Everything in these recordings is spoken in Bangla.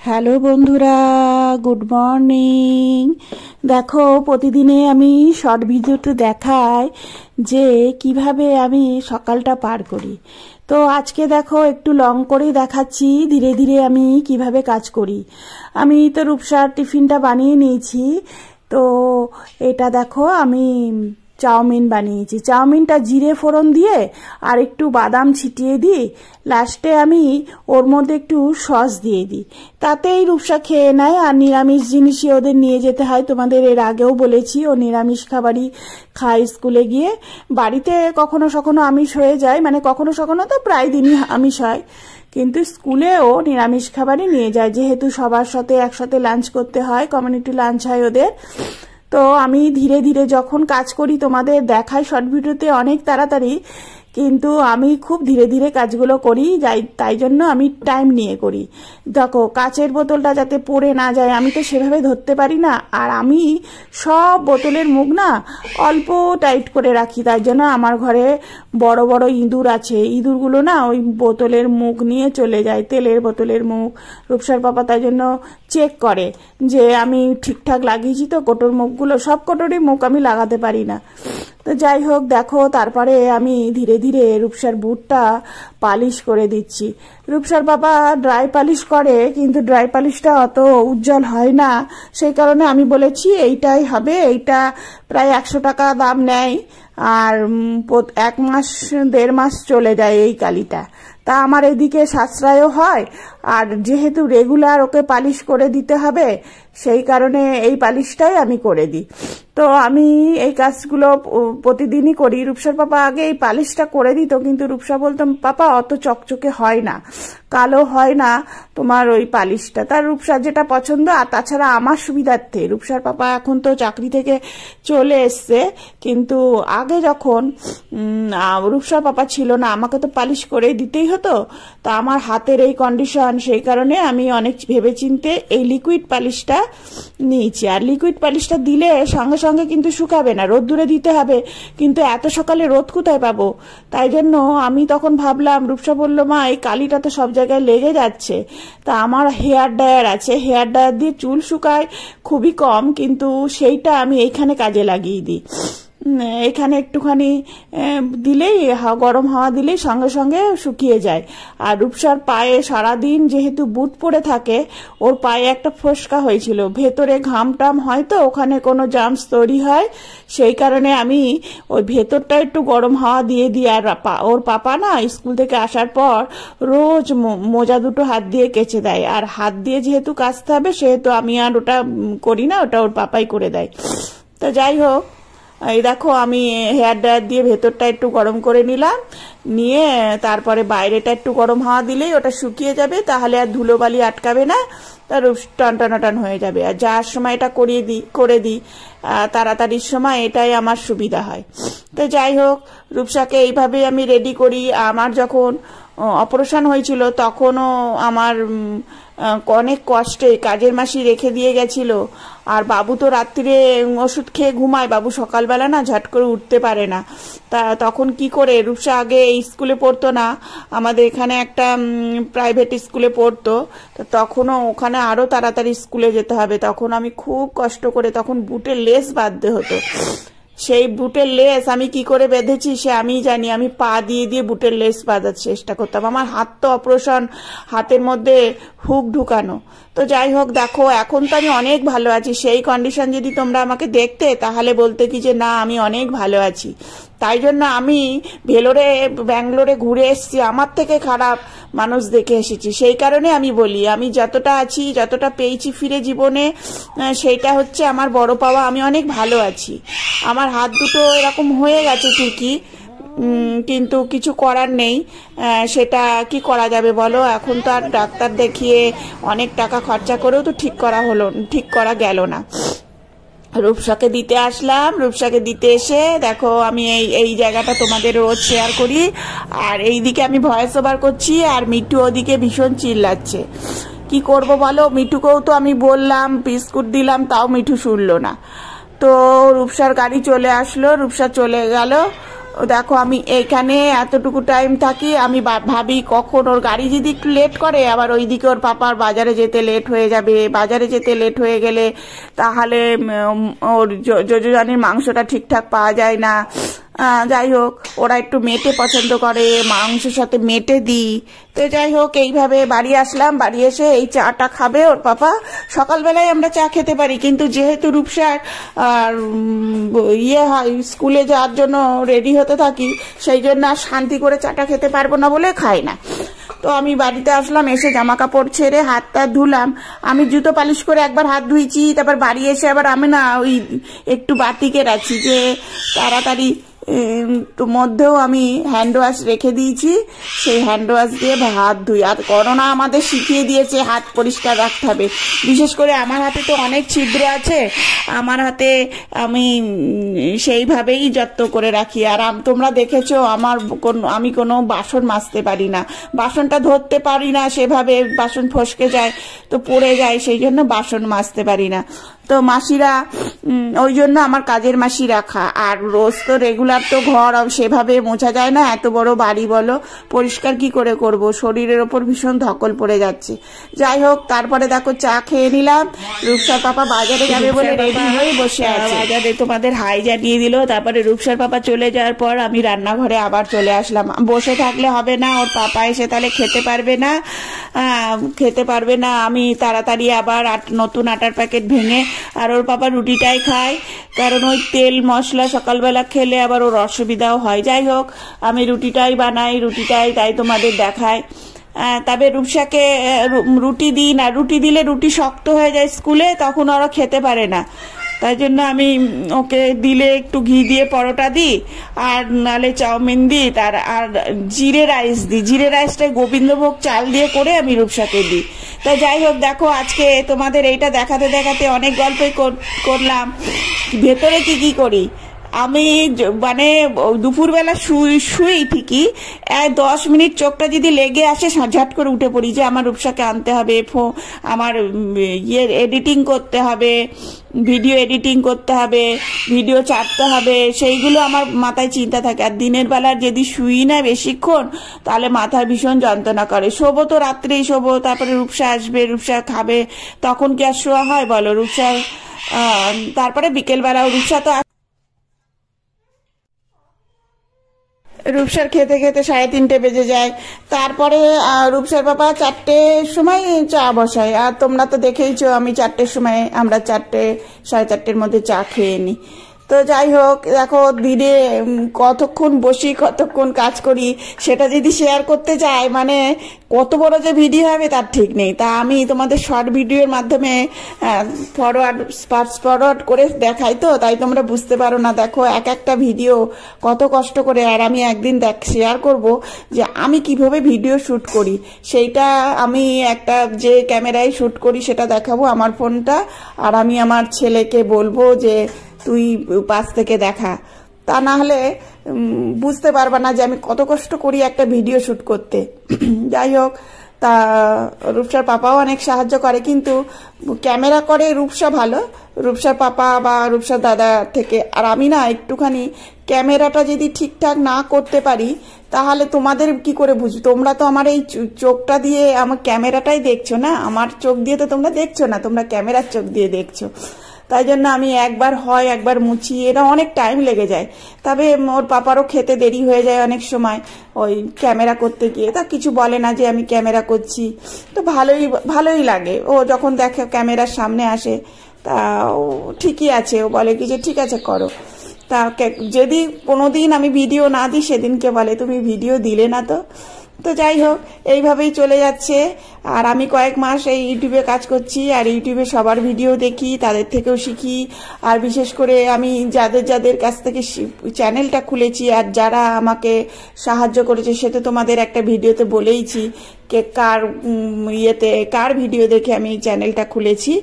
হ্যালো বন্ধুরা, গুড মর্নিং। দেখো, প্রতিদিনে আমি শর্ট ভিডিওতে দেখাই যে কিভাবে আমি সকালটা পার করি। তো আজকে দেখো একটু লং করেই দেখাচ্ছি ধীরে ধীরে আমি কিভাবে কাজ করি। আমি তো রূপসার টিফিনটা বানিয়ে নিয়েছি। তো এটা দেখো আমি চাউমিন বানিয়েছি। চাউমিনটা জিরে ফোড়ন দিয়ে আর একটু বাদাম ছিটিয়ে দিই, লাস্টে আমি ওর মধ্যে একটু সস দিয়ে দিই, তাতেই রূপসা খেয়ে নেয়। আর নিরামিষ জিনিসই ওদের নিয়ে যেতে হয়, তোমাদের এর আগেও বলেছি ও নিরামিষ খাবারই খায় স্কুলে গিয়ে। বাড়িতে কখনো কখনো আমিষ হয়ে যায়, মানে কখনো কখনো তো প্রায় দিনই আমিষ হয়, কিন্তু স্কুলেও নিরামিষ খাবারই নিয়ে যায়, যেহেতু সবার সাথে একসাথে লাঞ্চ করতে হয়, কমিউনিটি লাঞ্চ হয় ওদের। তো আমি ধীরে ধীরে যখন কাজ করি তোমাদের দেখাই শর্ট ভিডিওতে অনেক তাড়াতাড়ি, কিন্তু আমি খুব ধীরে ধীরে কাজগুলো করি, তাই জন্য আমি টাইম নিয়ে করি। দেখো কাচের বোতলটা যাতে পড়ে না যায়, আমি তো সেভাবে ধরতে পারি না, আর আমি সব বোতলের মুখ না অল্প টাইট করে রাখি, তাই জন্য আমার ঘরে বড় বড় ইঁদুর আছে। ইঁদুরগুলো না ওই বোতলের মুখ নিয়ে চলে যায়, তেলের বোতলের মুখ। রূপসার পাপা তাই জন্য চেক করে যে আমি ঠিকঠাক লাগিয়েছি তো কোটোর মুখগুলো। সব কোটোরই মুখ আমি লাগাতে পারি না। তো যাই হোক, দেখো তারপরে আমি ধীরে ধীরে রূপসার বুটটা পালিশ করে দিচ্ছি। রূপসার বাবা ড্রাই পালিশ করে, কিন্তু ড্রাই পালিশটা অত উজ্জ্বল হয় না, সেই কারণে আমি বলেছি এইটাই হবে। এইটা প্রায় 100 টাকা দাম নেয়, আর 1 মাস 1.5 মাস চলে যায় এই কালিটা। তা আমার এদিকে সাশ্রয়ও হয়, আর যেহেতু রেগুলার ওকে পালিশ করে দিতে হবে, সেই কারণে এই পালিশটাই আমি করে দিই। তো আমি এই কাজগুলো প্রতিদিনই করি। রূপসার পাপা আগে এই পালিশটা করে দিত, কিন্তু রূপসা বলতাম পাপা অত চকচকে হয় না, কালো হয় না তোমার ওই পালিশটা। তার রূপসার যেটা পছন্দ, আর তাছাড়া আমার সুবিধার্থে। রূপসার পাপা এখন তো চাকরি থেকে চলে এসছে, কিন্তু আগে যখন রূপসার পাপা ছিল না, আমাকে তো পালিশ করে দিতেই হতো। তা আমার হাতের এই কন্ডিশন, সেই কারণে আমি অনেক ভেবেচিন্তে এই লিকুইড পালিশটা নিয়েছি। আর লিকুইড পালিশটা দিলে সঙ্গে সঙ্গে কিন্তু শুকাবে না, রোদ্দুরে দিতে হবে, কিন্তু এত সকালে রোদ কোথায় পাবো? তাই জন্য আমি তখন ভাবলাম, রূপসা বলল মা এই কালিটা তো সব জায়গায় লেগে যাচ্ছে। তা আমার হেয়ার ড্রায়ার আছে, হেয়ার ড্রায়ার দিয়ে চুল শুকায় খুবই কম, কিন্তু সেইটা আমি এইখানে কাজে লাগিয়ে দিই। এখানে একটুখানি দিলেই গরম হাওয়া দিলেই সঙ্গে সঙ্গে শুকিয়ে যায়। আর রূপসার পায়ে সারাদিন যেহেতু বুট পরে থাকে, ওর পায়ে একটা ফোসকা হয়েছিল, ভেতরে ঘাম টাম হয় তো ওখানে কোনো জার্মস তৈরি হয়, সেই কারণে আমি ওই ভেতরটা একটু গরম হাওয়া দিয়ে দিই। আর ওর পাপা না স্কুল থেকে আসার পর রোজ মোজা দুটো হাত দিয়ে কেচে দেয়, আর হাত দিয়ে যেহেতু কাচতে হবে সেহেতু আমি আর ওটা করি না, ওটা ওর পাপাই করে দেয়। তো যাই হোক, এই দেখো আমি হেয়ার ড্রায়ার দিয়ে ভেতরটা একটু গরম করে নিলাম, নিয়ে তারপরে বাইরেটা একটু গরম হাওয়া দিলেই ওটা শুকিয়ে যাবে, তাহলে আর ধুলোবালি আটকাবে না, তার টনটনাটন হয়ে যাবে। আর যাওয়ার সময় এটা করে দিই তাড়াতাড়ির সময়, এটাই আমার সুবিধা হয়। তো যাই হোক, রূপসাকে এইভাবে আমি রেডি করি। আমার যখন অপারেশন হয়েছিল তখনও আমার অনেক কষ্টে কাজের মাসি রেখে দিয়ে গেছিল, আর বাবু তো রাত্রিরে ওষুধ খেয়ে ঘুমায়, বাবু সকালবেলা না ঝট করে উঠতে পারে না। তা তখন কি করে, রূপসা আগে এই স্কুলে পড়তো না, আমাদের এখানে একটা প্রাইভেট স্কুলে পড়তো, তো তখনও ওখানে আরও তাড়াতাড়ি স্কুলে যেতে হবে। তখন আমি খুব কষ্ট করে, তখন বুটের লেস বাঁধতে হতো। সেই বুটের লেস আমি কি করে বেঁধেছি সে আমি জানি, আমি পা দিয়ে দিয়ে বুটের লেস বাঁধার চেষ্টা করতাম। আমার হাত তো অপারেশন, হাতের মধ্যে হুক ঢুকানো। তো যাই হোক, দেখো এখন তো আমি অনেক ভালো আছি। সেই কন্ডিশন যদি তোমরা আমাকে দেখতে, তাহলে বলতে কি যে না আমি অনেক ভালো আছি। তাই জন্য আমি ব্যাঙ্গালোরে ঘুরে এসেছি, আমার থেকে খারাপ মানুষ দেখে এসেছি। সেই কারণে আমি বলি, আমি যতটা আছি, যতটা পেয়েছি ফিরে জীবনে, সেইটা হচ্ছে আমার বড় পাওয়া। আমি অনেক ভালো আছি। আমার হাত দুটো এরকম হয়ে গেছে ঠিকই, কিন্তু কিছু করার নেই। সেটা কি করা যাবে বলো? এখন তো আর ডাক্তার দেখিয়ে অনেক টাকা খরচা করেও তো ঠিক করা গেল না। রূপসাকে দিতে আসলাম। রূপসাকে দিতে এসে দেখো আমি এই জায়গাটা তোমাদের রোজ শেয়ার করি, আর এইদিকে আমি ভয়েস ওভার করছি, আর মিঠু ওদিকে ভীষণ চিল্লাচ্ছে। কি করব বলো? মিঠুকেও তো আমি বললাম, বিস্কুট দিলাম, তাও মিঠু শুনলো না। তো রূপসার গাড়ি চলে আসলো, রূপসা চলে গেল। দেখো আমি এইখানে এতটুকু টাইম থাকি, আমি ভাবি কখন ওর গাড়ি যদি একটু লেট করে, আবার ওইদিকে ওর পাপার বাজারে যেতে লেট হয়ে যাবে, বাজারে যেতে লেট হয়ে গেলে তাহলে ওর যোজনের মাংসটা ঠিকঠাক পাওয়া যায় না। যাই হোক, ওরা একটু মেটে পছন্দ করে, মাংসের সাথে মেটে দিই। তো যাই হোক, এইভাবে বাড়ি আসলাম, বাড়ি এসে এই চাটা খাবে ওর পাপা। সকালবেলায় আমরা চা খেতে পারি, কিন্তু যেহেতু রূপসার হয় স্কুলে যাওয়ার জন্য রেডি হতে থাকি, সেই জন্য আর শান্তি করে চাটা খেতে পারবো না বলে খাই না। তো আমি বাড়িতে আসলাম, এসে জামা কাপড় ছেড়ে হাত টাত ধুলাম। আমি জুতো পালিশ করে একবার হাত ধুইছি, তারপর বাড়ি এসে আবার আমি না ওই একটু বাতিকে রাখছি যে তাড়াতাড়ি তো মধ্যেও আমি হ্যান্ড ওয়াশ রেখে দিয়েছি, সেই হ্যান্ড ওয়াশ দিয়ে হাত ধুই। আর করোনা আমাদের শিখিয়ে দিয়েছে হাত পরিষ্কার রাখতে হবে। বিশেষ করে আমার হাতে তো অনেক ছিদ্র আছে, আমার হাতে আমি সেইভাবেই যত্ন করে রাখি। আর তোমরা দেখেছো আমি কোনো বাসন মাজতে পারি না, বাসনটা ধরতে পারি না, সেভাবে বাসন ফসকে যায় তো পড়ে যায়, সেই জন্য বাসন মাজতে পারি না। তো মাসিরা, ওই জন্য আমার কাজের মাসি রাখা। আর রোজ তো রেগুলার তো ঘর সেভাবে মোছা যায় না, এত বড় বাড়ি বলো, পরিষ্কার কি করে করব, শরীরের ওপর ভীষণ ধকল পড়ে যাচ্ছে। যাই হোক, তারপরে দেখো চা খেয়ে নিলাম। রূপসার পাপা বাজারে যাবে বলে রেডি হয়ে বসে আছে, বাজারে তোমাদের হাই জানিয়ে দিল। তারপরে রূপসার পাপা চলে যাওয়ার পর আমি রান্নাঘরে আবার চলে আসলাম। বসে থাকলে হবে না, ওর পাপা এসে তাহলে খেতে পারবে না। আমি তাড়াতাড়ি আবার নতুন আটার প্যাকেট ভেঙে, আর ওর পাপা রুটিটাই খায়, কারণ ওই তেল মশলা সকালবেলা খেলে আবার ওর অসুবিধাও হয়। যাই হোক, আমি রুটিটাই বানাই, তাই তোমাদের দেখায়। তবে রূপসাকে রুটি দিই না, রুটি দিলে রুটি শক্ত হয়ে যায় স্কুলে, তখন ওরা খেতে পারে না। তাই জন্য আমি ওকে দিলে একটু ঘি দিয়ে পরোটা দিই, আর নালে চাউমিন দিই, আর জিরে রাইস দিই। জিরে রাইসটা গোবিন্দভোগ চাল দিয়ে করে আমি রূপসাকে দিই। তা যাই হোক, দেখো আজকে তোমাদের এইটা দেখাতে দেখাতে অনেক গল্পই করলাম। ভেতরে কি করি আমি, মানে দুপুরবেলা শুই ঠিকই, 10 মিনিট চোখটা যদি লেগে আসে ঝাট করে উঠে পড়ি যে আমার রূপসাকে আনতে হবে, আমার এডিটিং করতে হবে, ভিডিও এডিটিং করতে হবে, ভিডিও ছাড়তে হবে, সেইগুলো আমার মাথায় চিন্তা থাকে। আর দিনের বেলা যদি শুই না বেশিক্ষণ, তাহলে মাথায় ভীষণ যন্ত্রণা করে। শোবো তো রাত্রেই শোবো, তারপরে রূপসা আসবে, রূপসা খাবে, তখন কি আর শোয়া হয় বলো? তারপরে বিকেলবেলাও রূপসার খেতে খেতে 3:30 বেজে যায়। তারপরে রূপসার বাবা 4টের সময় চা বসায়। আর তোমরা তো দেখেইছো আমি 4টের সময়, আমরা 4টে 4:30-র মধ্যে চা খেয়ে নিই। তো যাই হোক, দেখো দিনে কতক্ষণ বসি, কতক্ষণ কাজ করি, সেটা যদি শেয়ার করতে যাই মানে কত বড় যে ভিডিও হবে তার ঠিক নেই। তা আমি তোমাদের শর্ট ভিডিওর মাধ্যমে ফরওয়ার্ড করে দেখাই, তো তাই তোমরা বুঝতে পারো না। দেখো এক একটা ভিডিও কত কষ্ট করে। আর আমি একদিন শেয়ার করব যে আমি কিভাবে ভিডিও শ্যুট করি, সেইটা আমি একটা যে ক্যামেরায় শ্যুট করি সেটা দেখাবো, আমার ফোনটা। আর আমি আমার ছেলেকে বলবো যে তুই পাশ থেকে দেখা, তা না হলে বুঝতে পারবা না যে আমি কত কষ্ট করি একটা ভিডিও শ্যুট করতে। যাই হোক, তা রূপসার পাপাও অনেক সাহায্য করে, কিন্তু ক্যামেরা করে রূপসা ভালো, রূপসার পাপা বা রূপসার দাদা থেকে। আর আমি না একটুখানি ক্যামেরাটা যদি ঠিকঠাক না করতে পারি, তাহলে তোমাদের কি করে বুঝবো? তোমরা তো আমার এই চোখটা দিয়ে আমার ক্যামেরাটাই দেখছো না, আমার চোখ দিয়ে তো তোমরা দেখছো না, তোমরা ক্যামেরার চোখ দিয়ে দেখছো। তাই জন্য আমি একবার মুছি, এটা অনেক টাইম লেগে যায়। তবে ওর পাপারও খেতে দেরি হয়ে যায় অনেক সময় ওই ক্যামেরা করতে গিয়ে। তা কিছু বলে না যে আমি ক্যামেরা করছি, তো ভালোই লাগে। ও যখন দেখে ক্যামেরার সামনে আসে, তা ও ঠিকই আছে, ও বলে কি যে ঠিক আছে করো। তা যদি কোনোদিন আমি ভিডিও না দিই, সেদিনকে বলে তুমি ভিডিও দিলে না তো। তো যাই হোক, এইভাবেই চলে যাচ্ছে। আর আমি কয়েক মাস এই ইউটিউবে কাজ করছি, আর ইউটিউবে সবার ভিডিও দেখি, তাদের থেকেও শিখি। আর বিশেষ করে আমি যাদের কাছ থেকে চ্যানেলটা খুলেছি আর যারা আমাকে সাহায্য করেছে, সে তো তোমাদের একটা ভিডিওতে বলেইছি কে কার ইয়েতে কার ভিডিও দেখে আমি এই চ্যানেলটা খুলেছি।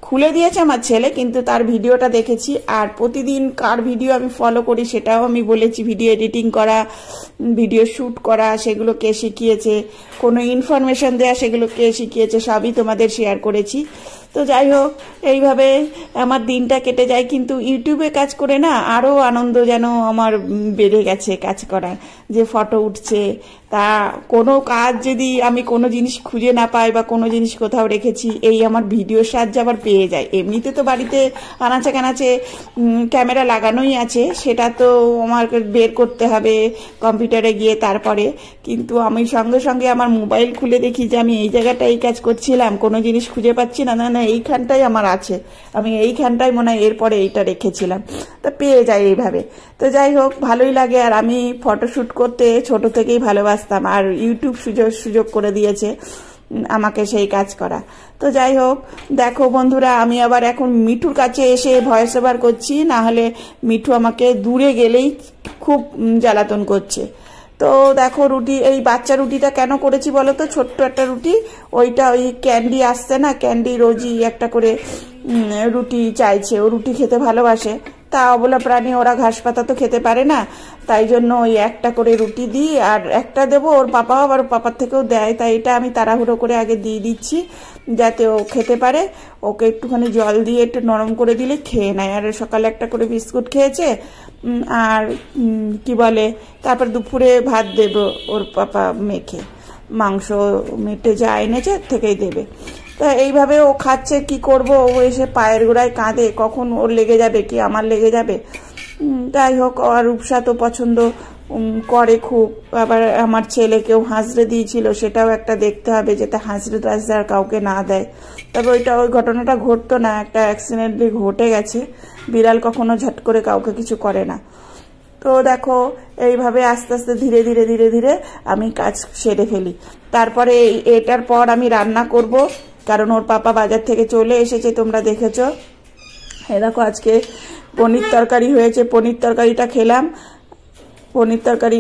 খুলে দিয়েছে আমার ছেলে, কিন্তু তার ভিডিওটা দেখেছি। আর প্রতিদিন কার ভিডিও আমি ফলো করি সেটাও আমি বলেছি। ভিডিও এডিটিং করা, ভিডিও শ্যুট করা, সেগুলো কে শিখিয়েছে, কোনো ইনফরমেশন দেওয়া, সেগুলো কে শিখিয়েছে, সবই তোমাদের শেয়ার করেছি। তো যাই হোক, এইভাবে আমার দিনটা কেটে যায়। কিন্তু ইউটিউবে কাজ করে না আরও আনন্দ যেন আমার বেড়ে গেছে কাজ করার, যে ফটো উঠছে। তা কোনো কাজ যদি আমি কোনো জিনিস খুঁজে না পাই বা কোনো জিনিস কোথাও রেখেছি, এই আমার ভিডিওর সাহায্যে আবার পেয়ে যায়। এমনিতে তো বাড়িতে আনাচে কানাচে ক্যামেরা লাগানোই আছে, সেটা তো আমার বের করতে হবে কম্পিউটারে গিয়ে তারপরে। কিন্তু আমি সঙ্গে সঙ্গে আমার মোবাইল খুলে দেখি যে আমি এই জায়গাটা এই কাজ করছিলাম, কোনো জিনিস খুঁজে পাচ্ছি না, না না এইখানটাই আমার আছে, আমি এইখানটাই মনে হয় এরপরে এইটা রেখেছিলাম, তা পেয়ে যাই এইভাবে। তো যাই হোক, ভালোই লাগে। আর আমি ফটোশ্যুট করতে ছোট থেকেই ভালোবাসতাম, আর ইউটিউব সুযোগ করে দিয়েছে আমাকে সেই কাজ করা। তো যাই হোক, দেখো বন্ধুরা, আমি আবার এখন মিঠুর কাছে এসে ভয়েস ওভার করছি, না হলে মিঠু আমাকে দূরে গেলেই খুব জ্বালাতন করছে। তো দেখো, রুটি, এই বাচ্চা রুটিটা কেন করেছি বলো তো? ছোট্ট একটা রুটি, ওইটা ওই ক্যান্ডি আসছে না, ক্যান্ডি রোজই একটা করে রুটি চাইছে, ও রুটি খেতে ভালোবাসে। তা অবলা প্রাণী, ওরা ঘাস পাতা তো খেতে পারে না, তাই জন্য ওই একটা করে রুটি দিই। আর একটা দেবো, ওর পাপাও আবার পাপার থেকেও দেয়, তাই এটা আমি তাড়াহুড়ো করে আগে দিয়ে দিচ্ছি যাতে ও খেতে পারে। ওকে একটুখানি জল দিয়ে একটু নরম করে দিলে খেয়ে নেয়। আর সকালে একটা করে বিস্কুট খেয়েছে, আর কি বলে, তারপর দুপুরে ভাত দেবো ওর পাপা মেখে, মাংস মেটে যা এনেছে থেকেই দেবে। তা এইভাবে ও খাচ্ছে, কি করব, ও এসে পায়ের গোড়ায় কাঁদে, কখন ওর লেগে যাবে কি আমার লেগে যাবে। যাই হোক, আর রূপসা তো পছন্দ করে খুব। আবার আমার ছেলেকেও হাঁসড়ে দিয়েছিল, সেটাও একটা দেখতে হবে যাতে হাঁসড়ে টাসড়ে আর কাউকে না দেয়। তবে ওই ঘটনাটা ঘটতো না, একটা অ্যাক্সিডেন্টলি ঘটে গেছে। বিড়াল কখনো ঝট করে কাউকে কিছু করে না। তো দেখো, এইভাবে আস্তে আস্তে ধীরে ধীরে ধীরে ধীরে আমি কাজ সেরে ফেলি। তারপরে এটার পর আমি রান্না করব, কারণ ওর পাপা বাজার থেকে চলে এসেছে, তোমরা দেখেছ। এই দেখো, আজকে পনির তরকারি হয়েছে, পনির তরকারিটা খেলাম। পনির তরকারি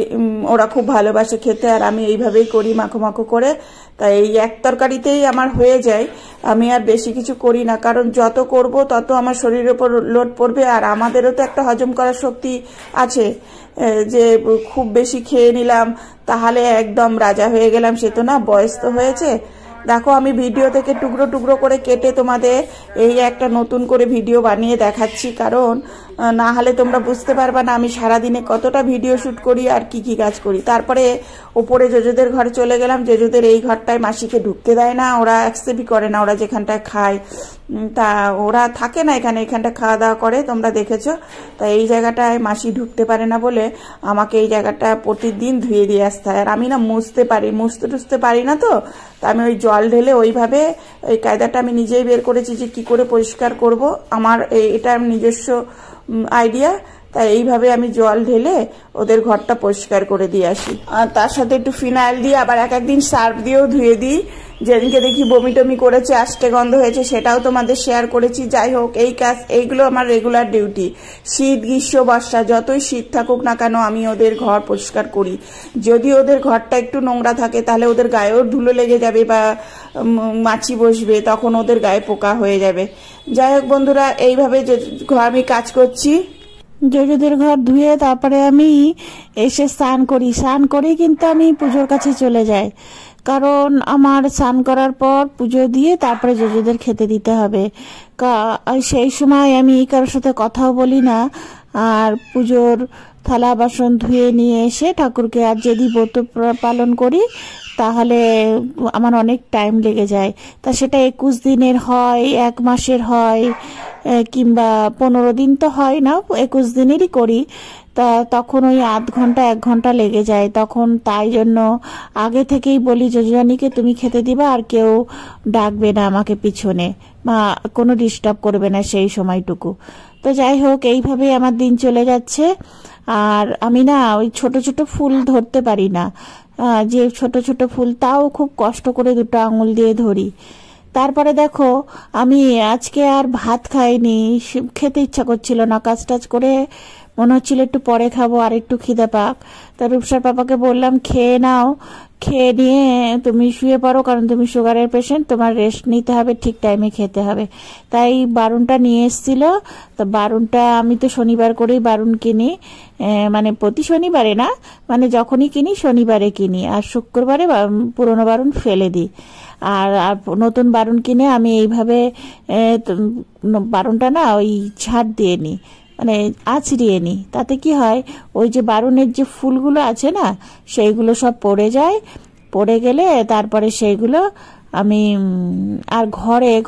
ওরা খুব ভালোবাসে খেতে, আর আমি এইভাবেই করি মাখো মাখো করে। তাই এই এক তরকারিতেই আমার হয়ে যায়, আমি আর বেশি কিছু করি না, কারণ যত করব তত আমার শরীরের উপর লোড পড়বে। আর আমাদেরও তো একটা হজম করার শক্তি আছে, যে খুব বেশি খেয়ে নিলাম তাহলে একদম রাজা হয়ে গেলাম, সে তো না, বয়স তো হয়েছে। দেখো, আমি ভিডিও থেকে টুকরো টুকরো করে কেটে তোমাদের এই একটা নতুন করে ভিডিও বানিয়ে দেখাচ্ছি, কারণ না হলে তোমরা বুঝতে পারবা না আমি সারাদিনে কতটা ভিডিও শ্যুট করি আর কি কি কাজ করি। তারপরে ওপরে জেজুদের ঘরে চলে গেলাম। জেজুদের এই ঘরটায় মাসিকে ঢুকতে দেয় না, ওরা অ্যাকসেপ্টই করে না, ওরা যেখানটায় খায়, তা ওরা থাকে না এখানটা খাওয়া দাওয়া করে, তোমরা দেখেছো। তা এই জায়গাটায় মাসি ঢুকতে পারে না বলে আমাকে এই জায়গাটা প্রতিদিন ধুয়ে দিয়ে আসতে হয়। আর আমি না মুছতে টুছতে পারি না, তো আমি ওই জল ঢেলে ওইভাবে, ওই কায়দাটা আমি নিজেই বের করেছি যে কি করে পরিষ্কার করব, আমার এটা নিজস্ব আইডিয়া। তাই এইভাবে আমি জল ঢেলে ওদের ঘরটা পরিষ্কার করে দিয়ে আসি। আর তার সাথে একটু ফিনাইল দিয়ে, আবার এক একদিন সার্ফ দিয়েও ধুয়ে দিই। যেদিনকে দেখি বমি টমি করেছে, আষ্টে গন্ধ হয়েছে, সেটাও তোমাদের শেয়ার করেছি। যাই হোক, এই কাজ, এইগুলো আমার রেগুলার ডিউটি। শীত, গ্রীষ্ম, বর্ষা, যতই শীত থাকুক না কেন আমি ওদের ঘর পরিষ্কার করি। যদি ওদের ঘরটা একটু নোংরা থাকে তাহলে ওদের গায়েও ধুলো লেগে যাবে বা মাছি বসবে, তখন ওদের গায়ে পোকা হয়ে যাবে। যাই হোক বন্ধুরা, এইভাবে আমি কাজ করছি। জেজুদের ঘর ধুয়ে তারপরে আমি এসে স্নান করি। স্নান করেই কিন্তু আমি পুজোর কাছে চলে যাই, কারণ আমার স্নান করার পর পুজো দিয়ে তারপরে জেজুদের খেতে দিতে হবে। সেই সময় আমি কারোর সাথে কথাও বলি না, আর পুজোর থালা বাসন ধুয়ে নিয়ে এসে ঠাকুরকে আর যদি ব্রত পালন করি তাহলে আমার অনেক টাইম লেগে যায়। তা সেটা 21 দিনের হয়, 1 মাসের হয়, কিংবা 15 দিন তো হয় না, 21 দিনেরই করি। তা তখন ওই আধ ঘন্টা 1 ঘন্টা লেগে যায়। তখন তাই জন্য আগে থেকেই বলি যজুরানীকে তুমি খেতে দিবা, আর কেউ ডাকবে না আমাকে পিছনে, বা কোনো ডিস্টার্ব করবে না সেই সময়টুকু। তো যাই হোক, এইভাবেই আমার দিন চলে যাচ্ছে। আর আমি না ওই ছোট ছোট ফুল ধরতে পারি না, যে ছোট ছোট ফুল তাও খুব কষ্ট করে 2টো আঙুল দিয়ে ধরি। তারপরে দেখো, আমি আজকে আর ভাত খাইনি, খেতে ইচ্ছা করছিল না। কাজ টাজ করে মনে হচ্ছিল একটু পরে খাবো, আর একটু খিদে পাক। তা রূপসার পাপাকে বললাম খেয়ে নাও, খেয়ে নিয়ে তুমি শুয়ে পড়ো, কারণ তুমি সুগারের পেশেন্ট, তোমার রেস্ট নিতে হবে, ঠিক টাইমে খেতে হবে। তাই বারুনটা নিয়ে এসেছিল। তো বারুনটা আমি তো শনিবার করেই বারুন কিনি, মানে প্রতি শনিবারে না, মানে যখনই কিনি শনিবারে কিনি, আর শুক্রবারে পুরনো বারুন ফেলে দিই। আর নতুন বারুন কিনে আমি এইভাবে বারুনটা না ওই ঝাড় দিয়ে নিই, মানে আছড়িয়ে নিই। তাতে কি হয়, ওই যে বারুনের যে ফুলগুলো আছে না, সেইগুলো সব পড়ে যায়। পড়ে গেলে তারপরে সেইগুলো আমি আর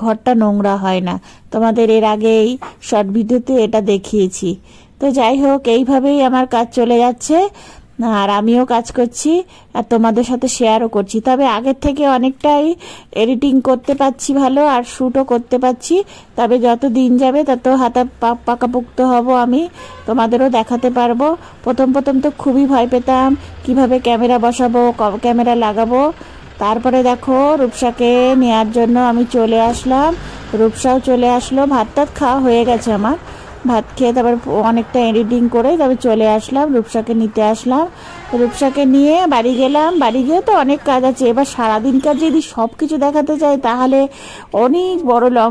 ঘরটা নোংরা হয় না। তোমাদের এর আগেই শর্ট ভিডিওতে এটা দেখিয়েছি। তো যাই হোক, এইভাবেই আমার কাজ চলে যাচ্ছে, আর আমিও কাজ করছি আর তোমাদের সাথে শেয়ারও করছি। তবে আগের থেকে অনেকটাই এডিটিং করতে পারছি ভালো, আর শ্যুটও করতে পারছি। তবে যত দিন যাবে তত হাতে পাকাপোক্ত হব, আমি তোমাদেরও দেখাতে পারবো। প্রথম প্রথম তো খুবই ভয় পেতাম, কিভাবে ক্যামেরা বসাবো, ক্যামেরা লাগাবো। তারপরে দেখো রূপসাকে নেওয়ার জন্য আমি চলে আসলাম, রূপসাও চলে আসলো। ভাত টাত খাওয়া হয়ে গেছে আমার, ভাত খেয়ে তারপর অনেকটা এডিটিং করে তবে চলে আসলাম, রূপসাকে নিতে আসলাম। রূপসাকে নিয়ে বাড়ি গেলাম। বাড়ি গিয়ে তো অনেক কাজ আছে, এবার সারাদিনকার যদি সব কিছু দেখাতে চাই তাহলে অনেক বড় লং